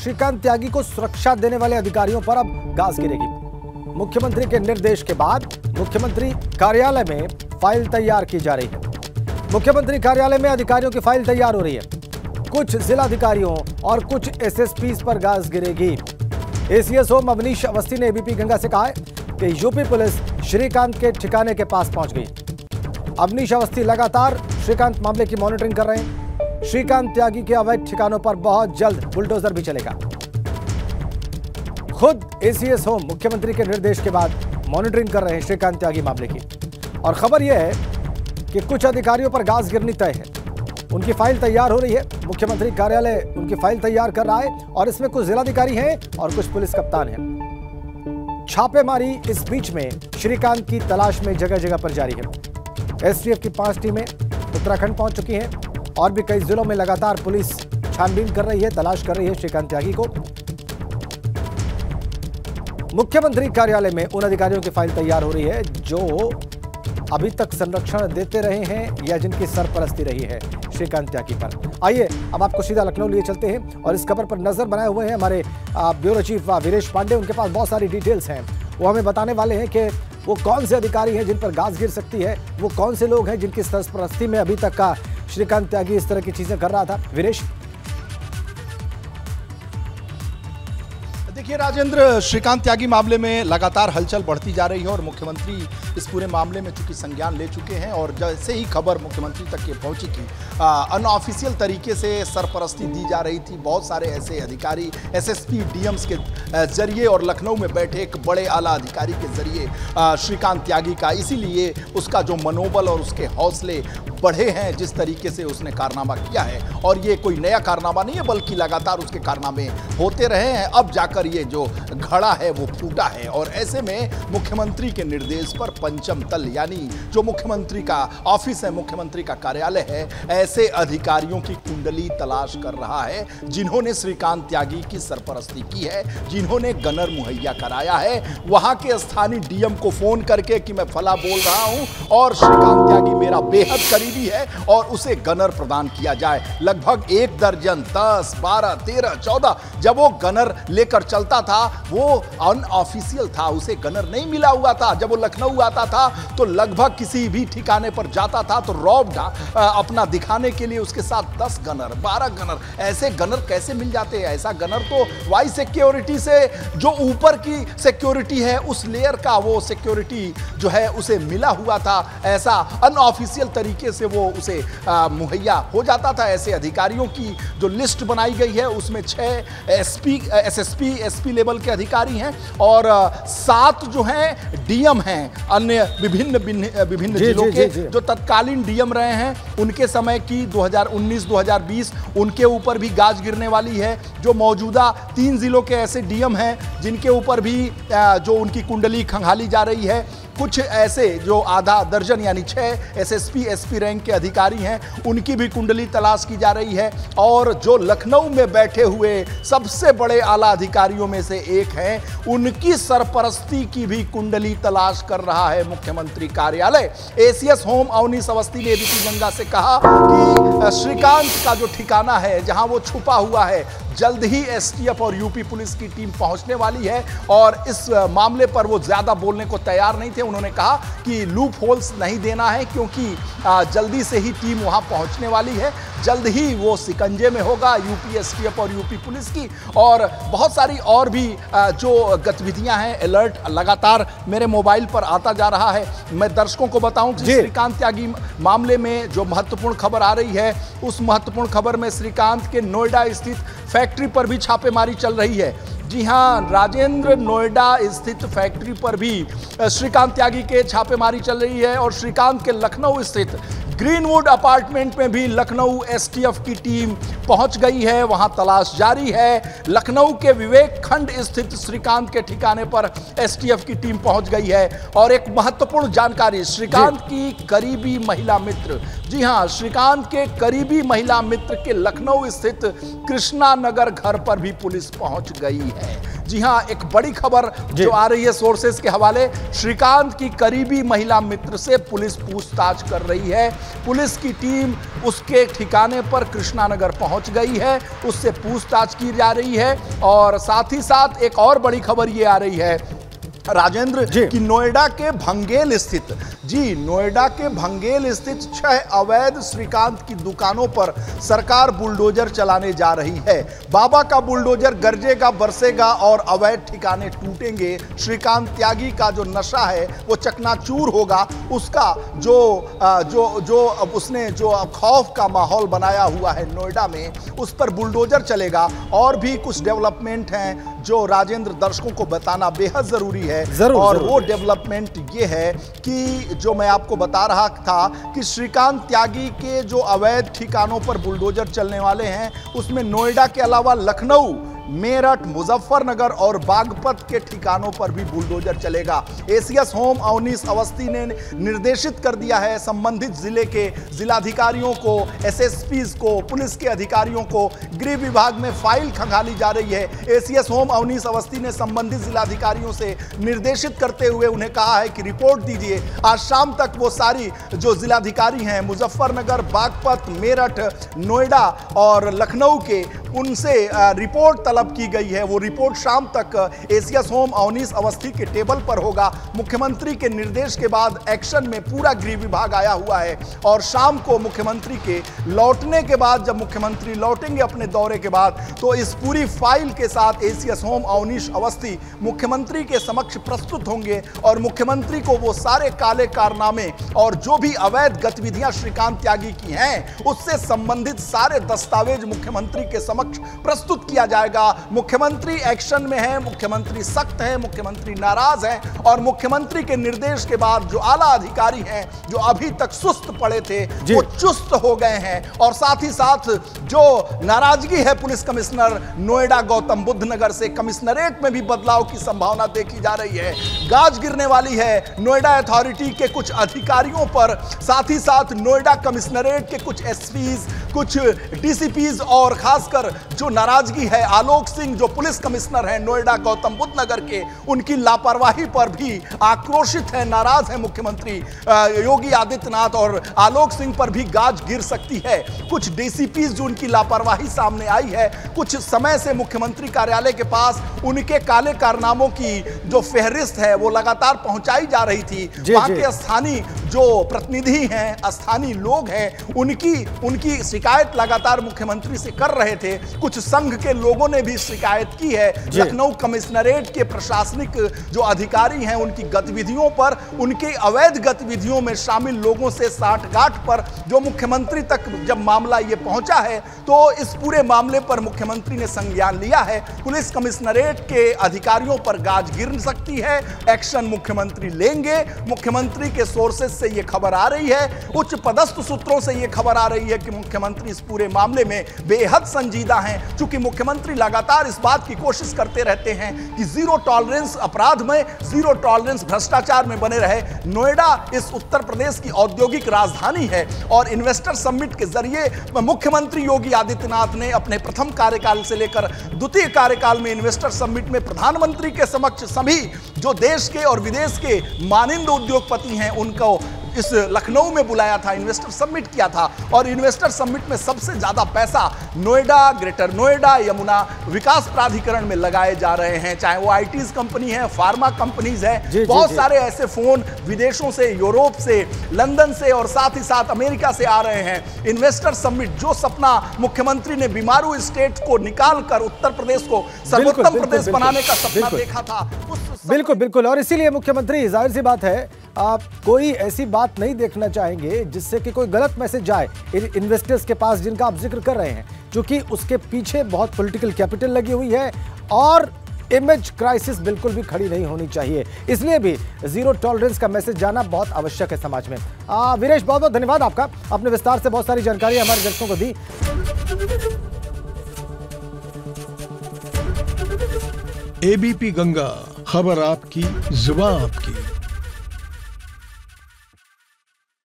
श्रीकांत त्यागी को सुरक्षा देने वाले अधिकारियों पर अब गाज गिरेगी। मुख्यमंत्री के निर्देश के बाद मुख्यमंत्री कार्यालय में फाइल तैयार की जा रही है। मुख्यमंत्री कार्यालय में अधिकारियों की फाइल तैयार हो रही है। कुछ जिलाधिकारियों और कुछ एसएसपी पर गाज गिरेगी। एसीएस होम अवनीश अवस्थी ने एबीपी गंगा से कहा है कि यूपी पुलिस श्रीकांत के ठिकाने के पास पहुंच गई। अवनीश अवस्थी लगातार श्रीकांत मामले की मॉनिटरिंग कर रहे हैं। श्रीकांत त्यागी के अवैध ठिकानों पर बहुत जल्द बुलडोजर भी चलेगा। खुद एसीएस होम मुख्यमंत्री के निर्देश के बाद मॉनिटरिंग कर रहे हैं श्रीकांत त्यागी मामले की। और खबर यह है कि कुछ अधिकारियों पर गाज गिरनी तय है। उनकी फाइल तैयार हो रही है। मुख्यमंत्री कार्यालय उनकी फाइल तैयार कर रहा है और इसमें कुछ जिलाधिकारी हैं और कुछ पुलिस कप्तान हैं। छापेमारी इस बीच में श्रीकांत की तलाश में जगह जगह पर जारी है। एसटीएफ की 5 टीमें उत्तराखंड पहुंच चुकी हैं और भी कई जिलों में लगातार पुलिस छानबीन कर रही है, तलाश कर रही है श्रीकांत त्यागी को। मुख्यमंत्री कार्यालय में उन अधिकारियों की फाइल तैयार हो रही है जो अभी तक संरक्षण देते रहे हैं या जिनकी सरपरस्ती रही है श्रीकांत त्यागी पर। आइए अब आपको सीधा लखनऊ लिए चलते हैं और इस खबर पर नजर बनाए हुए हैं हमारे ब्यूरो चीफ वीरेश पांडे। उनके पास बहुत सारी डिटेल्स हैं। वो हमें बताने वाले हैं कि वो कौन से अधिकारी हैं जिन पर गाज गिर सकती है, वो कौन से लोग हैं जिनकी सरपरस्ती में अभी तक का श्रीकांत त्यागी इस तरह की चीजें कर रहा था। वीरेश, देखिए राजेंद्र, श्रीकांत त्यागी मामले में लगातार हलचल बढ़ती जा रही है और मुख्यमंत्री इस पूरे मामले में चूंकि संज्ञान ले चुके हैं और जैसे ही खबर मुख्यमंत्री तक ये पहुंची कि अनऑफिशियल तरीके से सरपरस्ती दी जा रही थी बहुत सारे ऐसे अधिकारी एसएसपी डीएम्स के जरिए और लखनऊ में बैठे एक बड़े आला अधिकारी के जरिए श्रीकांत त्यागी का, इसीलिए उसका जो मनोबल और उसके हौसले बढ़े हैं जिस तरीके से उसने कारनामा किया है। और ये कोई नया कारनामा नहीं है बल्कि लगातार उसके कारनामे होते रहे हैं। अब जाकर ये जो घड़ा है वो फूटा है और ऐसे में मुख्यमंत्री के निर्देश पर पंचम तल यानी जो मुख्यमंत्री का ऑफिस है, मुख्यमंत्री का कार्यालय है, ऐसे अधिकारियों की कुंडली तलाश कर रहा है जिन्होंने श्रीकांत त्यागी की सरपरस्ती की है, जिन्होंने गनर मुहैया कराया है। वहां के स्थानीय डीएम को फोन करके कि मैं फला बोल रहा हूं और श्रीकांत त्यागी मेरा बेहद करीबी है और उसे गनर प्रदान किया जाए। लगभग 1 दर्जन 10, 12, 13, 14 जब वो गनर लेकर चलता था वो अनऑफिशियल था, उसे गनर नहीं मिला हुआ था। जब वो लखनऊ आता था तो लगभग किसी भी ठिकाने पर जाता था तो रॉब अपना दिखाने के लिए उसके साथ 10 गनर 12 गनर, ऐसे गनर कैसे मिल जाते हैं? ऐसा गनर तो वाई सिक्योरिटी से जो ऊपर की सिक्योरिटी है उस लेयर का वो सिक्योरिटी जो है उसे मिला हुआ था। ऐसा अनऑफिशियल तरीके से वो उसे मुहैया हो जाता था। ऐसे अधिकारियों की जो लिस्ट बनाई गई है उसमें 6 एसएसपी लेवल के अधिकारी हैं और 7 जो हैं डीएम हैं, अन्य विभिन्न जिलों के जो तत्कालीन डीएम रहे हैं उनके समय की 2019-2020 उनके ऊपर भी गाज गिरने वाली है। जो मौजूदा 3 जिलों के ऐसे डीएम हैं जिनके ऊपर भी जो उनकी कुंडली खंगाली जा रही है। कुछ ऐसे जो आधा दर्जन यानी 6 एसएसपी एसपी रैंक के अधिकारी हैं उनकी भी कुंडली तलाश की जा रही है और जो लखनऊ में बैठे हुए सबसे बड़े आला अधिकारियों में से एक हैं उनकी सरपरस्ती की भी कुंडली तलाश कर रहा है मुख्यमंत्री कार्यालय। एसीएस होम अवनीश अवस्थी ने एबीपी गंगा से कहा कि श्रीकांत का जो ठिकाना है जहां वो छुपा हुआ है जल्द ही एसटीएफ और यूपी पुलिस की टीम पहुंचने वाली है और इस मामले पर वो ज्यादा बोलने को तैयार नहीं थे। उन्होंने कहा कि लूप होल्स नहीं देना है क्योंकि जल्दी से ही टीम वहां पहुंचने वाली है, जल्द ही वो सिकंजे में होगा यूपी एसटीएफ और यूपी पुलिस की। और बहुत सारी और भी जो गतिविधियां हैं, अलर्ट लगातार मेरे मोबाइल पर आता जा रहा है। मैं दर्शकों को बताऊं कि श्रीकांत त्यागी मामले में जो महत्वपूर्ण खबर आ रही है उस महत्वपूर्ण खबर में श्रीकांत के नोएडा स्थित फैक्ट्री पर भी छापेमारी चल रही है। जी हां राजेंद्र, नोएडा स्थित फैक्ट्री पर भी श्रीकांत त्यागी के छापेमारी चल रही है और श्रीकांत के लखनऊ स्थित ग्रीनवुड अपार्टमेंट में भी लखनऊ एसटीएफ की टीम पहुंच गई है, वहां तलाश जारी है। लखनऊ के विवेक खंड स्थित श्रीकांत के ठिकाने पर एसटीएफ की टीम पहुंच गई है। और एक महत्वपूर्ण जानकारी, श्रीकांत की करीबी महिला मित्र, जी हां श्रीकांत के करीबी महिला मित्र के लखनऊ स्थित कृष्णा नगर घर पर भी पुलिस पहुंच गई है। जी हां, एक बड़ी खबर जो आ रही है सोर्सेस के हवाले, श्रीकांत की करीबी महिला मित्र से पुलिस पूछताछ कर रही है। पुलिस की टीम उसके ठिकाने पर कृष्णानगर पहुंच गई है, उससे पूछताछ की जा रही है। और साथ ही साथ एक और बड़ी खबर ये आ रही है राजेंद्र कि नोएडा के भंगेल स्थित 6 अवैध श्रीकांत की दुकानों पर सरकार बुलडोजर चलाने जा रही है। बाबा का बुलडोजर गरजेगा बरसेगा और अवैध ठिकाने टूटेंगे। श्रीकांत त्यागी का जो नशा है वो चकनाचूर होगा। उसका उसने खौफ का माहौल बनाया हुआ है नोएडा में, उस पर बुलडोजर चलेगा। और भी कुछ डेवलपमेंट हैं जो राजेंद्र दर्शकों को बताना बेहद जरूरी है। वो डेवलपमेंट ये है कि जो मैं आपको बता रहा था कि श्रीकांत त्यागी के जो अवैध ठिकानों पर बुलडोजर चलने वाले हैं, उसमें नोएडा के अलावा लखनऊ, मेरठ, मुजफ्फरनगर और बागपत के ठिकानों पर भी बुलडोजर चलेगा। एसीएस होम अवनीश अवस्थी ने निर्देशित कर दिया है संबंधित जिले के जिलाधिकारियों को, एसएसपीज को, पुलिस के अधिकारियों को। गृह विभाग में फाइल खंगाली जा रही है। एसीएस होम अवनीश अवस्थी ने संबंधित जिलाधिकारियों से निर्देशित करते हुए उन्हें कहा है कि रिपोर्ट दीजिए। आज शाम तक वो सारी जो जिलाधिकारी हैं मुजफ्फरनगर, बागपत, मेरठ, नोएडा और लखनऊ के, उनसे रिपोर्ट तलब की गई है। वो रिपोर्ट शाम तक एसीएस होम अवनीश अवस्थी के टेबल पर होगा। मुख्यमंत्री के निर्देश के बाद एक्शन में पूरा गृह विभाग आया हुआ है। और शाम को मुख्यमंत्री के लौटने के बाद, जब मुख्यमंत्री लौटेंगे अपने दौरे के बाद, तो इस पूरी फाइल के साथ एसीएस होम अवनीश अवस्थी मुख्यमंत्री के समक्ष प्रस्तुत होंगे। और मुख्यमंत्री को वो सारे काले कारनामे और जो भी अवैध गतिविधियां श्रीकांत त्यागी की हैं, उससे संबंधित सारे दस्तावेज मुख्यमंत्री के समक्ष प्रस्तुत किया जाएगा। मुख्यमंत्री एक्शन में है, मुख्यमंत्री सख्त है, मुख्यमंत्री नाराज है। और मुख्यमंत्री के निर्देश के बाद जो आला अधिकारी हैं, जो अभी तक सुस्त पड़े थे, वो चुस्त हो गए हैं। और साथ ही साथ जो नाराजगी है पुलिस कमिश्नर नोएडा गौतम बुद्ध नगर से, कमिश्नरेट में भी बदलाव की संभावना देखी जा रही है। गाज गिरने वाली है नोएडा अथॉरिटी के कुछ अधिकारियों पर, साथ ही साथ नोएडा कमिश्नरेट के कुछ एसपीज, कुछ डीसीपीज और खासकर जो नाराजगी है आलोक सिंह जो पुलिस कमिश्नर हैं नोएडा गौतम बुद्ध नगर के, उनकी लापरवाही पर भी आक्रोशित है, नाराज है मुख्यमंत्री योगी आदित्यनाथ। और आलोक सिंह पर भी गाज गिर सकती है। कुछ डीसीपीज जो उनकी लापरवाही सामने आई है, कुछ समय से मुख्यमंत्री कार्यालय के पास उनके काले कारनामों की जो फहरिस्त है वो लगातार पहुंचाई जा रही थी। वहां के स्थानीय जो प्रतिनिधि हैं, स्थानीय लोग हैं, उनकी शिकायत लगातार मुख्यमंत्री से कर रहे थे। कुछ संघ के लोगों ने भी शिकायत की है लखनऊ कमिश्नरेट के प्रशासनिक जो अधिकारी हैं उनकी गतिविधियों पर, उनके अवैध गतिविधियों में शामिल लोगों से साठगांठ पर। जो मुख्यमंत्री तक जब मामला ये पहुंचा है तो इस पूरे मामले पर मुख्यमंत्री ने संज्ञान लिया है। पुलिस कमिश्नरेट के अधिकारियों पर गाज गिर सकती है, एक्शन मुख्यमंत्री लेंगे। मुख्यमंत्री के सोर्सेस से ये खबर आ रही है, उच्च पदस्थ सूत्रों से ये खबर आ रही है कि मुख्यमंत्री इस पूरे मामले में बेहद संजीदा हैं। चूंकि मुख्यमंत्री लगातार इस बात की कोशिश करते रहते हैं कि जीरो टॉलरेंस अपराध में, जीरो टॉलरेंस भ्रष्टाचार में बने रहे। नोएडा इस उत्तर प्रदेश की औद्योगिक राजधानी है और इन्वेस्टर समिट के जरिए मुख्यमंत्री योगी आदित्यनाथ ने अपने प्रथम कार्यकाल से लेकर द्वितीय कार्यकाल में इन्वेस्टर समिट में प्रधानमंत्री के समक्ष सभी जो देश के और विदेश के मानिंद उद्योगपति हैं उनको इस लखनऊ में बुलाया था, इन्वेस्टर समिट किया था। और इन्वेस्टर समिट में सबसे ज्यादा पैसा नोएडा, ग्रेटर नोएडा, यमुना विकास प्राधिकरण में लगाए जा रहे हैं। चाहे वो आईटीज कंपनी है, फार्मा कंपनीज है, बहुत सारे ऐसे फोन विदेशों से, यूरोप से, लंदन से और साथ ही साथ अमेरिका से आ रहे हैं। इन्वेस्टर समिट जो सपना मुख्यमंत्री ने बीमारू स्टेट को निकाल कर उत्तर प्रदेश को सर्वोत्तम प्रदेश बनाने का सपना देखा था, बिल्कुल बिल्कुल। और इसीलिए मुख्यमंत्री, जाहिर सी बात है, आप कोई ऐसी बात नहीं देखना चाहेंगे जिससे कि कोई गलत मैसेज जाए इन्वेस्टर्स के पास जिनका आप जिक्र कर रहे हैं, क्योंकि उसके पीछे बहुत पॉलिटिकल कैपिटल लगी हुई है और इमेज क्राइसिस बिल्कुल भी खड़ी नहीं होनी चाहिए। इसलिए भी जीरो टॉलरेंस का मैसेज जाना बहुत आवश्यक है समाज में। वीरेश, बहुत बहुत धन्यवाद आपका, अपने विस्तार से बहुत सारी जानकारी हमारे दर्शकों को दी। एबीपी गंगा, खबर आपकी, जुबान आपकी।